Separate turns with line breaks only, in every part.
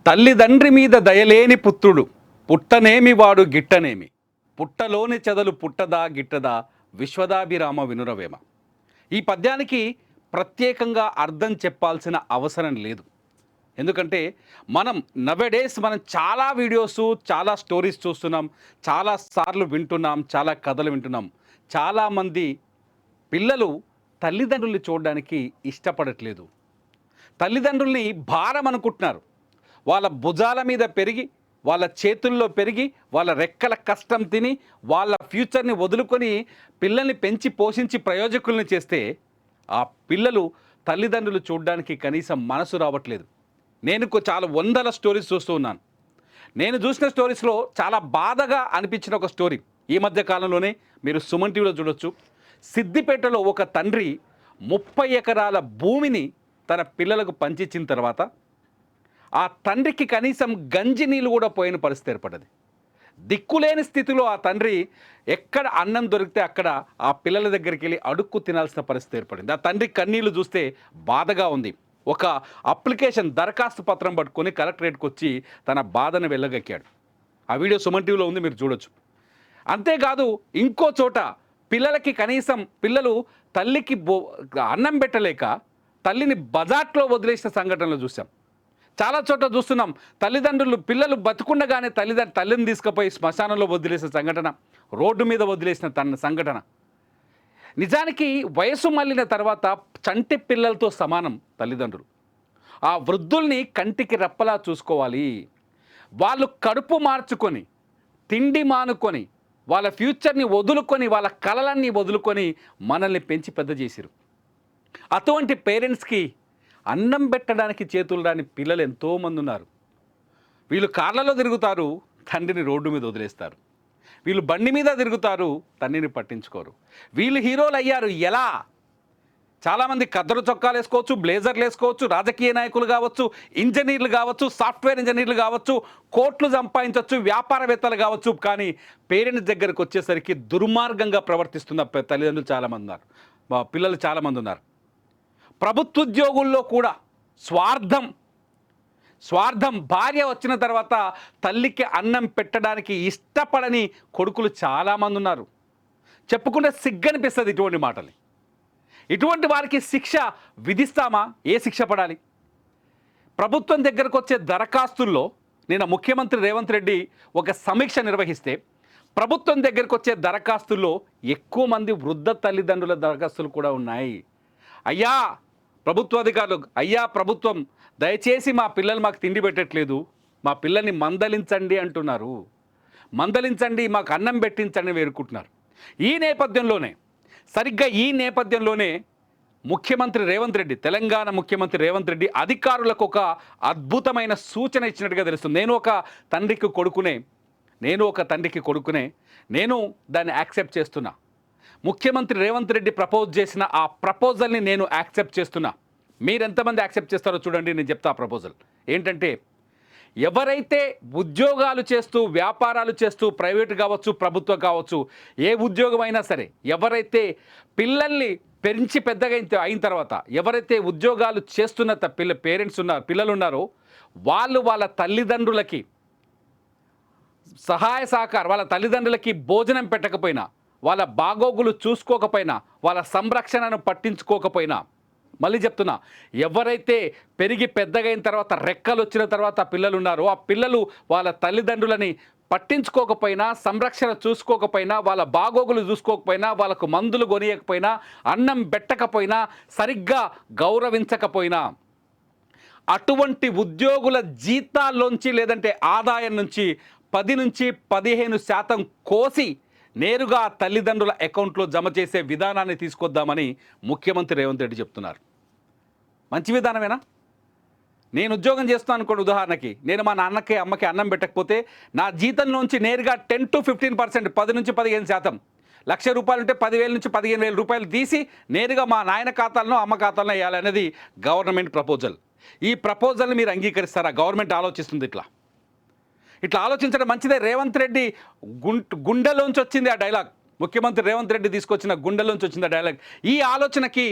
తల్లిదండ్రి మీద దయలేని పుత్రుడు పుట్టనేమి వాడు గిట్టనేమి పుట్టలోని చెదలు పుట్టదా గిట్టదా విశ్వదాభిరామ వినురవేమ. ఈ పద్యానికి ప్రత్యేకంగా అర్థం చెప్పాల్సిన అవసరం లేదు. ఎందుకంటే మనం చాలా వీడియోస్, చాలా స్టోరీస్ చూస్తున్నాం, చాలా సార్లు వింటున్నాం, చాలా కథలు వింటున్నాం. చాలామంది పిల్లలు తల్లిదండ్రుల్ని చూడడానికి ఇష్టపడట్లేదు. తల్లిదండ్రుల్ని భారం అనుకుంటున్నారు. వాళ్ళ భుజాల మీద పెరిగి, వాళ్ళ చేతుల్లో పెరిగి, వాళ్ళ రెక్కల కష్టం తిని, వాళ్ళ ఫ్యూచర్ని వదులుకొని పిల్లల్ని పెంచి పోషించి ప్రయోజకుల్ని చేస్తే ఆ పిల్లలు తల్లిదండ్రులు చూడడానికి కనీసం మనసు రావట్లేదు. నేను చాలా వందల స్టోరీస్ చూస్తూ ఉన్నాను. నేను చూసిన స్టోరీస్లో చాలా బాధగా అనిపించిన ఒక స్టోరీ ఈ మధ్య కాలంలోనే మీరు సుమన్ టీవీలో చూడొచ్చు. సిద్దిపేటలో ఒక తండ్రి 30 ఎకరాల భూమిని తన పిల్లలకు పంచిచ్చిన తర్వాత ఆ తండ్రికి కనీసం గంజి నీళ్ళు కూడా పోయిన పరిస్థితి ఏర్పడ్డది. దిక్కులేని స్థితిలో ఆ తండ్రి ఎక్కడ అన్నం దొరికితే అక్కడ ఆ పిల్లల దగ్గరికి వెళ్ళి అడుక్కు తినాల్సిన పరిస్థితి ఏర్పడింది. ఆ తండ్రి కన్నీళ్లు చూస్తే బాధగా ఉంది. ఒక అప్లికేషన్ దరఖాస్తు పత్రం పట్టుకొని కలెక్టరేట్కి వచ్చి తన బాధను వెళ్ళగక్కాడు. ఆ వీడియో సుమన్ టీవీలో ఉంది, మీరు చూడొచ్చు. అంతేకాదు ఇంకో చోట పిల్లలకి కనీసం పిల్లలు తల్లికి అన్నం పెట్టలేక తల్లిని బజాట్లో వదిలేసిన సంఘటనలు చూసాం. చాలా చోట్ల చూస్తున్నాం. తల్లిదండ్రులు పిల్లలు బతుకుండగానే తల్లిని తీసుకుపోయి శ్మశానంలో వదిలేసిన సంఘటన, రోడ్డు మీద వదిలేసిన తన సంఘటన. నిజానికి వయసు మళ్ళిన తర్వాత చంటి పిల్లలతో సమానం తల్లిదండ్రులు. ఆ వృద్ధుల్ని కంటికి రెప్పలా చూసుకోవాలి. వాళ్ళు కడుపు మార్చుకొని, తిండి మానుకొని, వాళ్ళ ఫ్యూచర్ని వదులుకొని, వాళ్ళ కలలన్నీ వదులుకొని మనల్ని పెంచి పెద్ద చేసిరు. అటువంటి పేరెంట్స్కి అన్నం పెట్టడానికి చేతులు రాని పిల్లలు ఎంతోమంది ఉన్నారు. వీళ్ళు కార్లలో తిరుగుతారు, తండ్రిని రోడ్డు మీద వదిలేస్తారు. వీళ్ళు బండి మీద తిరుగుతారు, తండ్రిని పట్టించుకోరు. వీళ్ళు హీరోలు అయ్యారు ఎలా? చాలామంది కద్దరు చొక్కాలు వేసుకోవచ్చు, బ్లేజర్లు వేసుకోవచ్చు, రాజకీయ నాయకులు కావచ్చు, ఇంజనీర్లు కావచ్చు, సాఫ్ట్వేర్ ఇంజనీర్లు కావచ్చు, కోట్లు సంపాదించవచ్చు, వ్యాపారవేత్తలు కావచ్చు. కానీ పేరెంట్స్ దగ్గరకు వచ్చేసరికి దుర్మార్గంగా ప్రవర్తిస్తున్న తల్లిదండ్రులు చాలామంది ఉన్నారు, పిల్లలు చాలామంది ఉన్నారు. ప్రభుత్వ ఉద్యోగుల్లో కూడా స్వార్థం భార్య వచ్చిన తర్వాత తల్లికి అన్నం పెట్టడానికి ఇష్టపడని కొడుకులు చాలామంది ఉన్నారు. చెప్పుకుంటే సిగ్గనిపిస్తుంది ఇటువంటి మాటలు. ఇటువంటి వారికి శిక్ష విధిస్తామా? ఏ శిక్ష పడాలి? ప్రభుత్వం దగ్గరకు వచ్చే దరఖాస్తుల్లో నిన్న ముఖ్యమంత్రి రేవంత్ రెడ్డి ఒక సమీక్ష నిర్వహిస్తే ప్రభుత్వం దగ్గరకు వచ్చే దరఖాస్తుల్లో ఎక్కువ మంది వృద్ధ తల్లిదండ్రుల దరఖాస్తులు కూడా ఉన్నాయి. అయ్యా ప్రభుత్వ అధికారులు, అయ్యా ప్రభుత్వం, దయచేసి మా పిల్లలు మాకు తిండి పెట్టట్లేదు, మా పిల్లల్ని మందలించండి అంటున్నారు. మందలించండి, మాకు అన్నం పెట్టించండి వేరుకుంటున్నారు. సరిగ్గా ఈ నేపథ్యంలోనే ముఖ్యమంత్రి రేవంత్ రెడ్డి, తెలంగాణ ముఖ్యమంత్రి రేవంత్ రెడ్డి అధికారులకు ఒక అద్భుతమైన సూచన ఇచ్చినట్టుగా తెలుస్తుంది. నేను ఒక తండ్రికి కొడుకునే నేను దాన్ని యాక్సెప్ట్ చేస్తున్నా. ముఖ్యమంత్రి రేవంత్ రెడ్డి ప్రపోజ్ చేసిన ఆ ప్రపోజల్ని నేను యాక్సెప్ట్ చేస్తున్నా. మీరెంతమంది యాక్సెప్ట్ చేస్తారో చూడండి, నేను చెప్తా. ఆ ప్రపోజల్ ఏంటంటే, ఎవరైతే ఉద్యోగాలు చేస్తూ, వ్యాపారాలు చేస్తూ, ప్రైవేటు కావచ్చు, ప్రభుత్వం కావచ్చు, ఏ ఉద్యోగం అయినా సరే, ఎవరైతే పిల్లల్ని పెంచి పెద్దగా అయిన తర్వాత ఎవరైతే ఉద్యోగాలు చేస్తున్న పిల్లలు ఉన్నారో వాళ్ళు వాళ్ళ తల్లిదండ్రులకి సహాయ సహకారం, వాళ్ళ తల్లిదండ్రులకి భోజనం పెట్టకపోయినా, వాళ్ళ బాగోగులు చూసుకోకపోయినా, వాళ్ళ సంరక్షణను పట్టించుకోకపోయినా, మళ్ళీ చెప్తున్నా, ఎవరైతే పెరిగి పెద్దగైన తర్వాత రెక్కలు వచ్చిన తర్వాత పిల్లలు ఉన్నారో ఆ పిల్లలు వాళ్ళ తల్లిదండ్రులని పట్టించుకోకపోయినా, సంరక్షణ చూసుకోకపోయినా, వాళ్ళ బాగోగులు చూసుకోకపోయినా, వాళ్ళకు మందులు కొనియకపోయినా, అన్నం పెట్టకపోయినా, సరిగ్గా గౌరవించకపోయినా, అటువంటి ఉద్యోగుల జీతాల్లోంచి లేదంటే ఆదాయం నుంచి 10 నుంచి 15% కోసి నేరుగా తల్లిదండ్రుల అకౌంట్లో జమ చేసే విధానాన్ని తీసుకొద్దామని ముఖ్యమంత్రి రేవంత్ రెడ్డి చెప్తున్నారు. మంచి విధానమేనా? నేను ఉద్యోగం చేస్తాను అనుకోండి, ఉదాహరణకి నేను మా నాన్నకి అమ్మకి అన్నం పెట్టకపోతే నా జీతంలోంచి నేరుగా 10 to 15%, 10 నుంచి 15%, ₹1,00,000 ఉంటే 10,000 నుంచి 15,000 రూపాయలు తీసి నేరుగా మా నాయన ఖాతాలను అమ్మ ఖాతాలను వేయాలనేది గవర్నమెంట్ ప్రపోజల్. ఈ ప్రపోజల్ని మీరు అంగీకరిస్తారా? గవర్నమెంట్ ఆలోచిస్తుంది ఇట్లా ఆలోచించడం మంచిదే. రేవంత్ రెడ్డి గుండెలోంచి వచ్చింది ఆ డైలాగ్. ముఖ్యమంత్రి రేవంత్ రెడ్డి తీసుకొచ్చిన గుండెలోంచి వచ్చింది ఆ డైలాగ్. ఈ ఆలోచనకి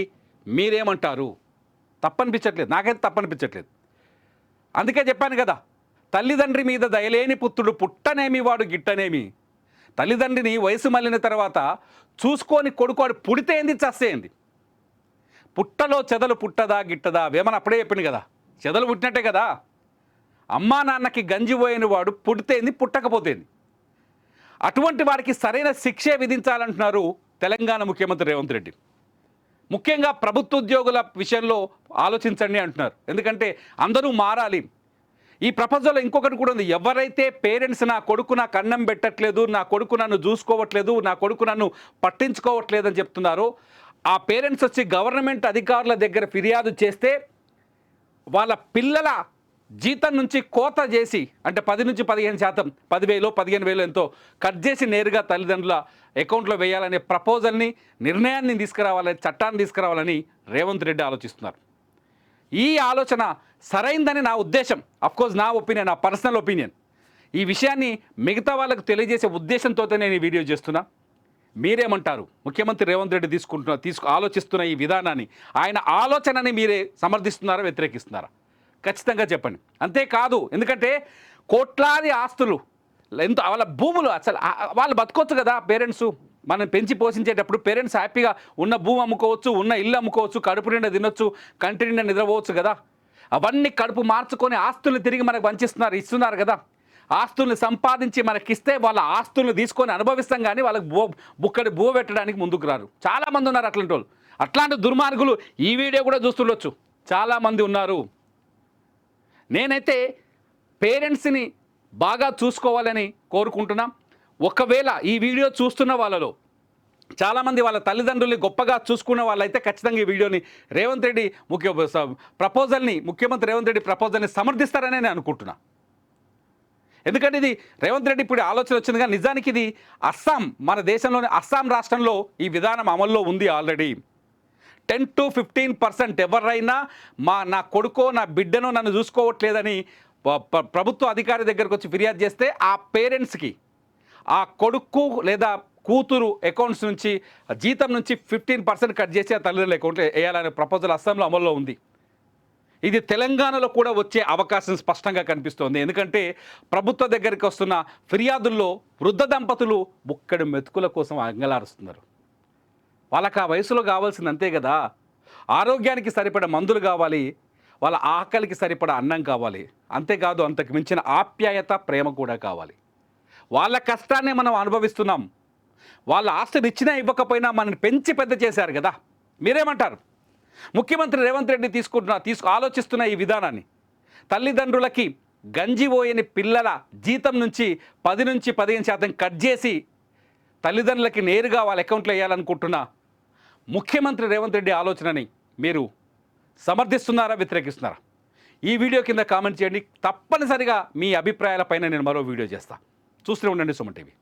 మీరేమంటారు? తప్పనిపించట్లేదు, నాకైతే తప్పనిపించట్లేదు. అందుకే చెప్పాను కదా, తల్లిదండ్రి మీద దయలేని పుత్రుడు పుట్టనేమి వాడు గిట్టనేమి. తల్లిదండ్రిని వయసు మళ్ళిన తర్వాత చూసుకొని కొడుకోడు పుడితే ఏంది చస్తేంది. పుట్టలో చెదలు పుట్టదా గిట్టదా వేమని అప్పుడే చెప్పింది కదా, చెదలు పుట్టినట్టే కదా. అమ్మా నాన్నకి గంజి పోయిన వాడు పుడితేంది పుట్టకపోతేంది. అటువంటి వారికి సరైన శిక్షే విధించాలంటున్నారు తెలంగాణ ముఖ్యమంత్రి రేవంత్ రెడ్డి. ముఖ్యంగా ప్రభుత్వ ఉద్యోగుల విషయంలో ఆలోచించండి అంటున్నారు. ఎందుకంటే అందరూ మారాలి. ఈ ప్రపంచంలో ఇంకొకటి కూడా ఉంది. ఎవరైతే పేరెంట్స్ నా కొడుకు నాకు అన్నం పెట్టట్లేదు, నా కొడుకు నన్ను చూసుకోవట్లేదు, నా కొడుకు నన్ను పట్టించుకోవట్లేదు అని చెప్తున్నారో ఆ పేరెంట్స్ వచ్చి గవర్నమెంట్ అధికారుల దగ్గర ఫిర్యాదు చేస్తే వాళ్ళ పిల్లల జీతం నుంచి కోత చేసి, అంటే 10 నుంచి 15%, 10,000 15,000 ఎంతో కట్ చేసి నేరుగా తల్లిదండ్రుల అకౌంట్లో వేయాలనే ప్రపోజల్ని, నిర్ణయాన్ని తీసుకురావాలని, చట్టాన్ని తీసుకురావాలని రేవంత్ రెడ్డి ఆలోచిస్తున్నారు. ఈ ఆలోచన సరైందని నా ఉద్దేశం. అఫ్కోర్స్ నా ఒపీనియన్, నా పర్సనల్ ఒపీనియన్. ఈ విషయాన్ని మిగతా వాళ్ళకు తెలియజేసే ఉద్దేశంతో నేను ఈ వీడియో చేస్తున్నా. మీరేమంటారు? ముఖ్యమంత్రి రేవంత్ రెడ్డి ఆలోచిస్తున్న ఈ విధానాన్ని, ఆయన ఆలోచనని మీరే సమర్థిస్తున్నారా, వ్యతిరేకిస్తున్నారా? ఖచ్చితంగా చెప్పండి. అంతేకాదు, ఎందుకంటే కోట్లాది ఆస్తులు, ఎంత వాళ్ళ భూములు, అసలు వాళ్ళు బతకొచ్చు కదా. పేరెంట్స్ మనం పెంచి పోషించేటప్పుడు పేరెంట్స్ హ్యాపీగా ఉన్న భూమి అమ్ముకోవచ్చు, ఉన్న ఇల్లు అమ్ముకోవచ్చు, కడుపు నిండా తినొచ్చు, కంటి నిండా నిద్రపోవచ్చు కదా. అవన్నీ కడుపు మార్చుకొని ఆస్తుల్ని తిరిగి మనకు ఇస్తున్నారు కదా. ఆస్తుల్ని సంపాదించి మనకిస్తే వాళ్ళ ఆస్తుల్ని తీసుకొని అనుభవిస్తాం, కానీ వాళ్ళకి బుక్కడి బువ్వ పెట్టడానికి ముందుకు రారు. చాలామంది ఉన్నారు అట్లాంటి వాళ్ళు. అట్లాంటి దుర్మార్గులు ఈ వీడియో కూడా చూస్తుండొచ్చు, చాలామంది ఉన్నారు. నేనైతే పేరెంట్స్ని బాగా చూసుకోవాలని కోరుకుంటున్నాం. ఒకవేళ ఈ వీడియో చూస్తున్న వాళ్ళలో చాలామంది వాళ్ళ తల్లిదండ్రుల్ని గొప్పగా చూసుకున్న వాళ్ళైతే ఖచ్చితంగా ఈ వీడియోని రేవంత్ రెడ్డి ముఖ్యమంత్రి రేవంత్ రెడ్డి ప్రపోజల్ని సమర్థిస్తారని నేను అనుకుంటున్నా. ఎందుకంటే ఇది రేవంత్ రెడ్డి ఇప్పుడు ఆలోచన వచ్చింది, కానీ నిజానికి ఇది మన దేశంలోని అస్సాం రాష్ట్రంలో ఈ విధానం అమల్లో ఉంది ఆల్రెడీ. 10 to 15% ఎవరైనా నా కొడుకో నా బిడ్డనో నన్ను చూసుకోవట్లేదని ప్రభుత్వ అధికారి దగ్గరకు వచ్చి ఫిర్యాదు చేస్తే ఆ పేరెంట్స్కి ఆ కొడుకు లేదా కూతురు అకౌంట్స్ నుంచి, జీతం నుంచి 15% కట్ చేసి ఆ తల్లిదండ్రుల అకౌంట్లో వేయాలనే ప్రపోజల్ అస్సాంలో అమల్లో ఉంది. ఇది తెలంగాణలో కూడా వచ్చే అవకాశం స్పష్టంగా కనిపిస్తోంది. ఎందుకంటే ప్రభుత్వ దగ్గరికి వస్తున్న ఫిర్యాదుల్లో వృద్ధ దంపతులు బుక్కడి మెతుకుల కోసం అంగలారుస్తున్నారు. వాళ్ళకి ఆ వయసులో కావాల్సింది అంతే కదా. ఆరోగ్యానికి సరిపడ మందులు కావాలి, వాళ్ళ ఆకలికి సరిపడ అన్నం కావాలి. అంతేకాదు, అంతకు మించిన ఆప్యాయత, ప్రేమ కూడా కావాలి. వాళ్ళ కష్టాన్ని మనం అనుభవిస్తున్నాం. వాళ్ళ ఆస్తిని ఇచ్చినా ఇవ్వకపోయినా మనల్ని పెంచి పెద్ద చేశారు కదా. మీరేమంటారు? ముఖ్యమంత్రి రేవంత్ రెడ్డి ఆలోచిస్తున్న ఈ విధానాన్ని, తల్లిదండ్రులకి గంజిపోయని పిల్లల జీతం నుంచి 10 నుంచి 15% కట్ చేసి తల్లిదండ్రులకి నేరుగా వాళ్ళ అకౌంట్లో వేయాలనుకుంటున్న ముఖ్యమంత్రి రేవంత్ రెడ్డి ఆలోచనని మీరు సమర్థిస్తున్నారా, వ్యతిరేకిస్తున్నారా? ఈ వీడియో కింద కామెంట్ చేయండి. తప్పనిసరిగా మీ అభిప్రాయాలపైన నేను మరో వీడియో చేస్తాను. చూస్తూనే ఉండండి సుమన్ టీవీ.